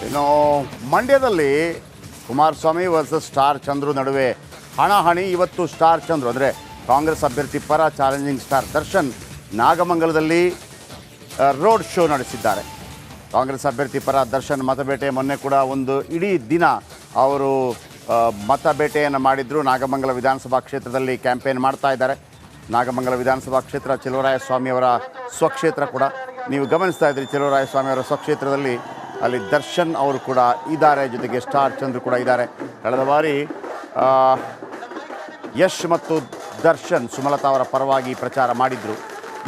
ಇನ್ನು ಮಂಡ್ಯದಲ್ಲಿ Kumaraswamy versus star Chandru ನಡುವೆ ಹಣಾಹಣಿ. ಇವತ್ತು ಸ್ಟಾರ್ ಚಂದ್ರು ಅಂದರೆ ಕಾಂಗ್ರೆಸ್ ಅಭ್ಯರ್ಥಿ ಪರ ಚಾಲೆಂಜಿಂಗ್ ಸ್ಟಾರ್ ದರ್ಶನ್ ನಾಗಮಂಗಲದಲ್ಲಿ ರೋಡ್ ಶೋ ನಡೆಸಿದ್ದಾರೆ. ಕಾಂಗ್ರೆಸ್ ಅಭ್ಯರ್ಥಿ ಪರ ದರ್ಶನ್ ಮತಬೇಟೆ ಮೊನ್ನೆ ಕೂಡ ಒಂದು ಇಡೀ ದಿನ ಅವರು ಮತಬೇಟೆಯನ್ನು ಮಾಡಿದ್ರು. ನಾಗಮಂಗಲ ವಿಧಾನಸಭಾ ಕ್ಷೇತ್ರದಲ್ಲಿ ಕ್ಯಾಂಪೇನ್ ಮಾಡ್ತಾ ಇದ್ದಾರೆ. ನಾಗಮಂಗಲ ವಿಧಾನಸಭಾ ಕ್ಷೇತ್ರ ಚೆಲುವರಾಯಸ್ವಾಮಿಯವರ ಸ್ವಕ್ಷೇತ್ರ ಕೂಡ. ನೀವು ಗಮನಿಸ್ತಾ ಇದ್ರಿ, ಚೆಲುವರಾಯಸ್ವಾಮಿಯವರ ಸ್ವಕ್ಷೇತ್ರದಲ್ಲಿ ಅಲ್ಲಿ ದರ್ಶನ್ ಅವರು ಕೂಡ ಇದ್ದಾರೆ, ಜೊತೆಗೆ ಸ್ಟಾರ್ ಚಂದ್ರು ಕೂಡ ಇದ್ದಾರೆ. ಕಳೆದ ಬಾರಿ ಯಶ್ ಮತ್ತು ದರ್ಶನ್ ಸುಮಲತಾ ಅವರ ಪರವಾಗಿ ಪ್ರಚಾರ ಮಾಡಿದರು.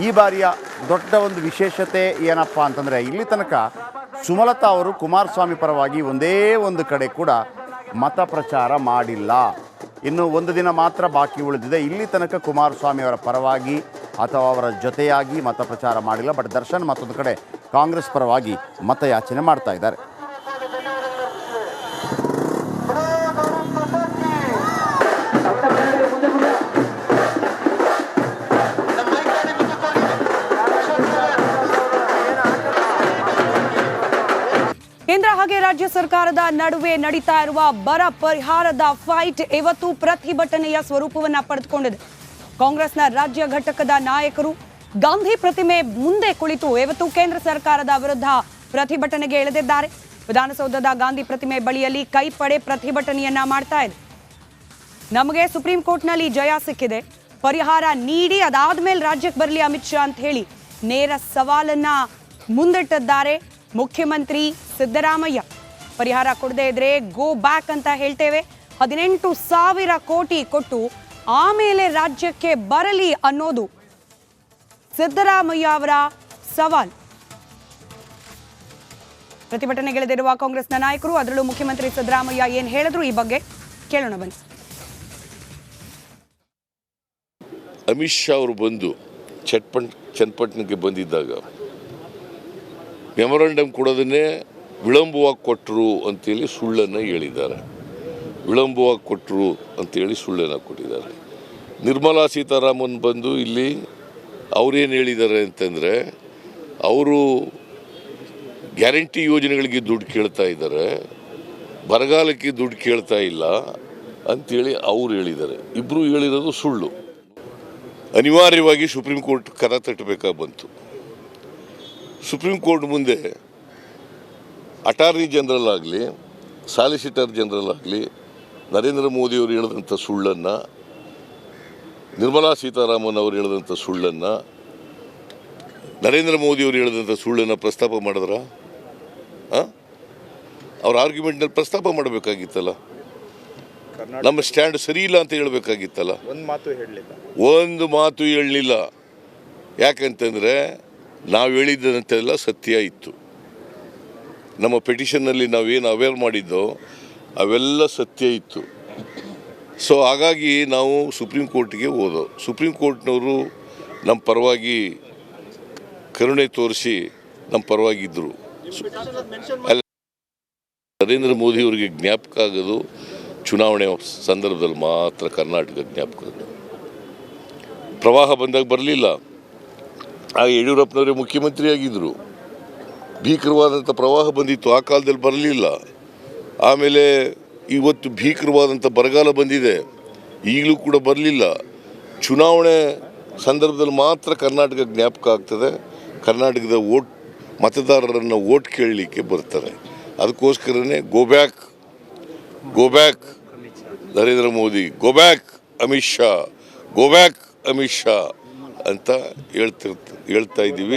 ಈ ಬಾರಿಯ ದೊಡ್ಡ ಒಂದು ವಿಶೇಷತೆ ಏನಪ್ಪ ಅಂತಂದರೆ, ಇಲ್ಲಿ ತನಕ ಸುಮಲತಾ ಅವರು ಕುಮಾರಸ್ವಾಮಿ ಪರವಾಗಿ ಒಂದೇ ಒಂದು ಕಡೆ ಕೂಡ ಮತ ಪ್ರಚಾರ ಮಾಡಿಲ್ಲ. ಇನ್ನು ಒಂದು ದಿನ ಮಾತ್ರ ಬಾಕಿ ಉಳಿದಿದೆ. ಇಲ್ಲಿ ತನಕ ಕುಮಾರಸ್ವಾಮಿ ಅವರ ಪರವಾಗಿ ಅಥವಾ ಅವರ ಜೊತೆಯಾಗಿ ಮತ ಪ್ರಚಾರ ಮಾಡಿಲ್ಲ. ಬಟ್ ದರ್ಶನ್ ಮತ್ತೊಂದು ಕಡೆ ಕಾಂಗ್ರೆಸ್ ಪರವಾಗಿ ಮತಯಾಚನೆ ಮಾಡ್ತಾ ಇದ್ದಾರೆ. ಕೇಂದ್ರ ಹಾಗೆ ರಾಜ್ಯ ಸರ್ಕಾರದ ನಡುವೆ ನಡೀತಾ ಇರುವ ಬರ ಪರಿಹಾರದ ಫೈಟ್ ಇವತ್ತು ಪ್ರತಿಭಟನೆಯ ಸ್ವರೂಪವನ್ನ ಪಡೆದುಕೊಂಡಿದೆ. ಕಾಂಗ್ರೆಸ್ನ ರಾಜ್ಯ ಘಟಕದ ನಾಯಕರು ಗಾಂಧಿ ಪ್ರತಿಮೆ ಮುಂದೆ ಕುಳಿತು ಇವತ್ತು ಕೇಂದ್ರ ಸರ್ಕಾರದ ವಿರುದ್ಧ ಪ್ರತಿಭಟನೆಗೆ ಇಳಿದಿದ್ದಾರೆ. ವಿಧಾನಸೌಧದ ಗಾಂಧಿ ಪ್ರತಿಮೆ ಬಳಿಯಲ್ಲಿ ಕೈಪಡೆ ಪ್ರತಿಭಟನೆಯನ್ನ ಮಾಡ್ತಾ ಇದೆ. ನಮಗೆ ಸುಪ್ರೀಂ ಕೋರ್ಟ್ನಲ್ಲಿ ಜಯ ಸಿಕ್ಕಿದೆ, ಪರಿಹಾರ ನೀಡಿ, ಅದಾದ್ಮೇಲೆ ರಾಜ್ಯಕ್ಕೆ ಬರಲಿ ಅಮಿತ್ ಶಾ ಅಂತ ಹೇಳಿ ನೇರ ಸವಾಲನ್ನ ಮುಂದಿಟ್ಟಿದ್ದಾರೆ ಮುಖ್ಯಮಂತ್ರಿ ಸಿದ್ದರಾಮಯ್ಯ. ಪರಿಹಾರ ಕೊಡದೇ ಇದ್ರೆ ಗೋ ಬ್ಯಾಕ್ ಅಂತ ಹೇಳ್ತೇವೆ, 18,000 ಕೋಟಿ ಕೊಟ್ಟು ಆಮೇಲೆ ರಾಜ್ಯಕ್ಕೆ ಬರಲಿ ಅನ್ನೋದು ಸಿದ್ದರಾಮಯ್ಯ ಅವರ ಸವಾಲ್. ಪ್ರತಿಭಟನೆಗಿಳಿದಿರುವ ಕಾಂಗ್ರೆಸ್ನ ನಾಯಕರು, ಅದರಲ್ಲೂ ಮುಖ್ಯಮಂತ್ರಿ ಸಿದ್ದರಾಮಯ್ಯ ಏನ್ ಹೇಳಿದ್ರು ಈ ಬಗ್ಗೆ ಕೇಳೋಣ ಬನ್ನಿ. ಅಮಿತ್ ಶಾ ಅವರು ಬಂದು ಚನ್ನಪಟ್ಟಣಕ್ಕೆ ಬಂದಿದ್ದಾಗ ಮೆಮೊರಂಡಮ್ ಕೊಡೋದನ್ನೇ ವಿಳಂಬವಾಗಿ ಕೊಟ್ಟರು ಅಂತೇಳಿ ಸುಳ್ಳನ್ನು ಹೇಳಿದ್ದಾರೆ. ವಿಳಂಬವಾಗಿ ಕೊಟ್ಟರು ಅಂತೇಳಿ ಸುಳ್ಳನ್ನು ಕೊಟ್ಟಿದ್ದಾರೆ. ನಿರ್ಮಲಾ ಸೀತಾರಾಮನ್ ಬಂದು ಇಲ್ಲಿ ಅವರೇನು ಹೇಳಿದ್ದಾರೆ ಅಂತಂದರೆ, ಅವರು ಗ್ಯಾರಂಟಿ ಯೋಜನೆಗಳಿಗೆ ದುಡ್ಡು ಕೇಳ್ತಾ ಇದ್ದಾರೆ, ಬರಗಾಲಕ್ಕೆ ದುಡ್ಡು ಕೇಳ್ತಾ ಇಲ್ಲ ಅಂಥೇಳಿ ಅವರು ಹೇಳಿದ್ದಾರೆ. ಇಬ್ಬರು ಹೇಳಿರೋದು ಸುಳ್ಳು. ಅನಿವಾರ್ಯವಾಗಿ ಸುಪ್ರೀಂ ಕೋರ್ಟ್ ಕರ ತಟ್ಟಬೇಕಾಗಿ ಬಂತು. ಸುಪ್ರೀಂ ಕೋರ್ಟ್ ಮುಂದೆ ಅಟಾರ್ನಿ ಜನರಲ್ ಆಗಲಿ, ಸಾಲಿಸಿಟರ್ ಜನರಲ್ ಆಗಲಿ ನರೇಂದ್ರ ಮೋದಿಯವರು ಹೇಳಿದಂಥ ಸುಳ್ಳನ್ನು, ನಿರ್ಮಲಾ ಸೀತಾರಾಮನ್ ಅವರು ಹೇಳಿದಂಥ ಸುಳ್ಳನ್ನು, ನರೇಂದ್ರ ಮೋದಿಯವರು ಹೇಳಿದಂಥ ಸುಳ್ಳನ್ನು ಪ್ರಸ್ತಾಪ ಮಾಡಿದ್ರ? ಅವ್ರ ಆರ್ಗ್ಯುಮೆಂಟ್ನಲ್ಲಿ ಪ್ರಸ್ತಾಪ ಮಾಡಬೇಕಾಗಿತ್ತಲ್ಲ. ನಮ್ಮ ಸ್ಟ್ಯಾಂಡ್ ಸರಿ ಇಲ್ಲ ಅಂತ ಹೇಳಬೇಕಾಗಿತ್ತಲ್ಲ. ಒಂದು ಮಾತು ಹೇಳಲಿಲ್ಲ. ಯಾಕಂತಂದರೆ ನಾವು ಹೇಳಿದ್ದಂತೆಲ್ಲ ಸತ್ಯ ಇತ್ತು. ನಮ್ಮ ಪೆಟಿಷನ್ನಲ್ಲಿ ನಾವೇನು ಅವೇರ್ ಮಾಡಿದ್ದೋ ಅವೆಲ್ಲ ಸತ್ಯ ಇತ್ತು. ಸೊ ಹಾಗಾಗಿ ನಾವು ಸುಪ್ರೀಂ ಕೋರ್ಟ್ಗೆ ಹೋದೋ. ಸುಪ್ರೀಂ ಕೋರ್ಟ್ನವರು ನಮ್ಮ ಪರವಾಗಿ ಕರುಣೆ ತೋರಿಸಿ ನಮ್ಮ ಪರವಾಗಿದ್ದರು. ನರೇಂದ್ರ ಮೋದಿಯವರಿಗೆ ಜ್ಞಾಪಕ ಆಗೋದು ಚುನಾವಣೆ ಸಂದರ್ಭದಲ್ಲಿ ಮಾತ್ರ. ಕರ್ನಾಟಕ ಜ್ಞಾಪಕ ಪ್ರವಾಹ ಬಂದಾಗ ಬರಲಿಲ್ಲ. ಆಗ ಯಡಿಯೂರಪ್ಪನವರೇ ಮುಖ್ಯಮಂತ್ರಿ ಆಗಿದ್ದರು. ಭೀಕರವಾದಂಥ ಪ್ರವಾಹ ಬಂದಿತ್ತು, ಆ ಕಾಲದಲ್ಲಿ ಬರಲಿಲ್ಲ. ಆಮೇಲೆ ಇವತ್ತು ಭೀಕರವಾದಂಥ ಬರಗಾಲ ಬಂದಿದೆ, ಈಗಲೂ ಕೂಡ ಬರಲಿಲ್ಲ. ಚುನಾವಣೆ ಸಂದರ್ಭದಲ್ಲಿ ಮಾತ್ರ ಕರ್ನಾಟಕ ಜ್ಞಾಪಕ ಆಗ್ತದೆ. ಕರ್ನಾಟಕದ ಮತದಾರರನ್ನು ಓಟ್ ಕೇಳಲಿಕ್ಕೆ ಬರ್ತಾರೆ. ಅದಕ್ಕೋಸ್ಕರನೇ go back Narendra Modi, go back Amit Shah, go back Amit Shah ಅಂತ ಹೇಳ್ತಾ ಇದ್ದೀವಿ.